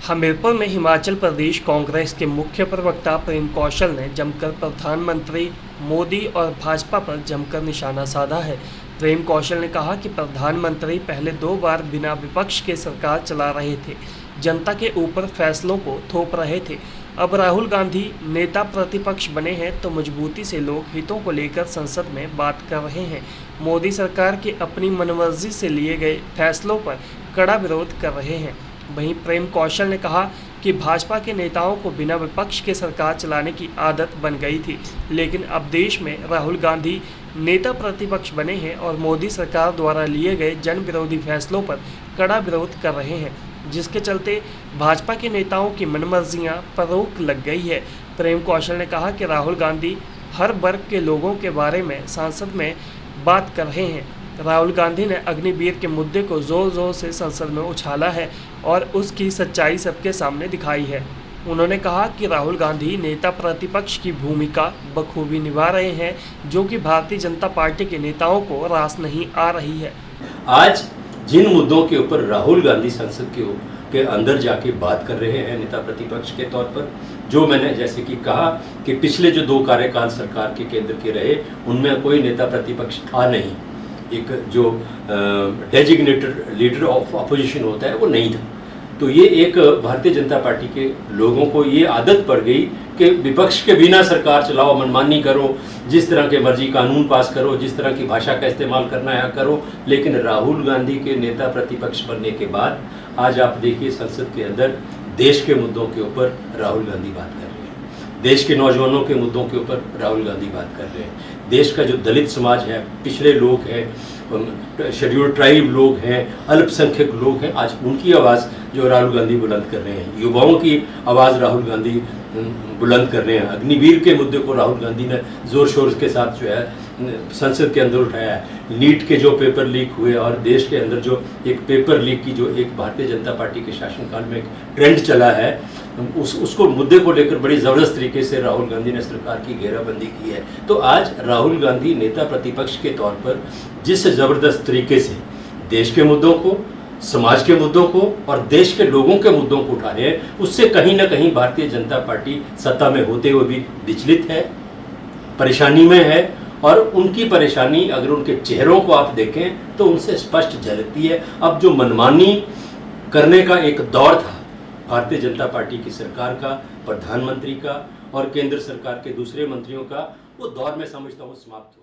हमीरपुर में हिमाचल प्रदेश कांग्रेस के मुख्य प्रवक्ता प्रेम कौशल ने जमकर प्रधानमंत्री मोदी और भाजपा पर जमकर निशाना साधा है। प्रेम कौशल ने कहा कि प्रधानमंत्री पहले 2 बार बिना विपक्ष के सरकार चला रहे थे, जनता के ऊपर फैसलों को थोप रहे थे। अब राहुल गांधी नेता प्रतिपक्ष बने हैं तो मजबूती से लोक हितों को लेकर संसद में बात कर रहे हैं। मोदी सरकार के अपनी मनमर्जी से लिए गए फैसलों पर कड़ा विरोध कर रहे हैं। वहीं प्रेम कौशल ने कहा कि भाजपा के नेताओं को बिना विपक्ष के सरकार चलाने की आदत बन गई थी, लेकिन अब देश में राहुल गांधी नेता प्रतिपक्ष बने हैं और मोदी सरकार द्वारा लिए गए जन विरोधी फैसलों पर कड़ा विरोध कर रहे हैं, जिसके चलते भाजपा के नेताओं की मनमर्जियां पर रोक लग गई है। प्रेम कौशल ने कहा कि राहुल गांधी हर वर्ग के लोगों के बारे में संसद में बात कर रहे हैं। राहुल गांधी ने अग्निवीर के मुद्दे को जोर जोर से संसद में उछाला है और उसकी सच्चाई सबके सामने दिखाई है। उन्होंने कहा कि राहुल गांधी नेता प्रतिपक्ष की भूमिका बखूबी निभा रहे हैं, जो कि भारतीय जनता पार्टी के नेताओं को रास नहीं आ रही है। आज जिन मुद्दों के ऊपर राहुल गांधी संसद के अंदर जाके बात कर रहे हैं नेता प्रतिपक्ष के तौर पर, जो मैंने जैसे कि कहा कि पिछले जो 2 कार्यकाल सरकार के केंद्र के रहे, उनमें कोई नेता प्रतिपक्ष था नहीं। एक जो डेजिग्नेटेड लीडर ऑफ अपोजिशन होता है वो नहीं था। तो ये एक भारतीय जनता पार्टी के लोगों को ये आदत पड़ गई कि विपक्ष के बिना सरकार चलाओ, मनमानी करो, जिस तरह के मर्जी कानून पास करो, जिस तरह की भाषा का इस्तेमाल करना है करो। लेकिन राहुल गांधी के नेता प्रतिपक्ष बनने के बाद आज आप देखिए संसद के अंदर देश के मुद्दों के ऊपर राहुल गांधी बात कर रहे हैं, देश के नौजवानों के मुद्दों के ऊपर राहुल गांधी बात कर रहे हैं, देश का जो दलित समाज है, पिछड़े लोग हैं, शेड्यूल ट्राइब लोग हैं, अल्पसंख्यक लोग हैं, आज उनकी आवाज़ जो राहुल गांधी बुलंद कर रहे हैं, युवाओं की आवाज़ राहुल गांधी बुलंद कर रहे हैं। अग्निवीर के मुद्दे को राहुल गांधी ने जोर शोर के साथ जो है संसद के अंदर उठाया है। नीट के जो पेपर लीक हुए और देश के अंदर जो एक पेपर लीक की जो एक भारतीय जनता पार्टी के शासनकाल में एक ट्रेंड चला है, उसको मुद्दे को लेकर बड़ी ज़बरदस्त तरीके से राहुल गांधी ने सरकार की घेराबंदी की है। तो आज राहुल गांधी नेता प्रतिपक्ष के तौर पर जिस ज़बरदस्त तरीके से देश के मुद्दों को, समाज के मुद्दों को और देश के लोगों के मुद्दों को उठा रहे हैं, उससे कहीं ना कहीं भारतीय जनता पार्टी सत्ता में होते हुए भी विचलित है, परेशानी में है। और उनकी परेशानी अगर उनके चेहरों को आप देखें तो उनसे स्पष्ट झलकती है। अब जो मनमानी करने का एक दौर था भारतीय जनता पार्टी की सरकार का, प्रधानमंत्री का और केंद्र सरकार के दूसरे मंत्रियों का, वो दौर में समझता हूँ समाप्त हो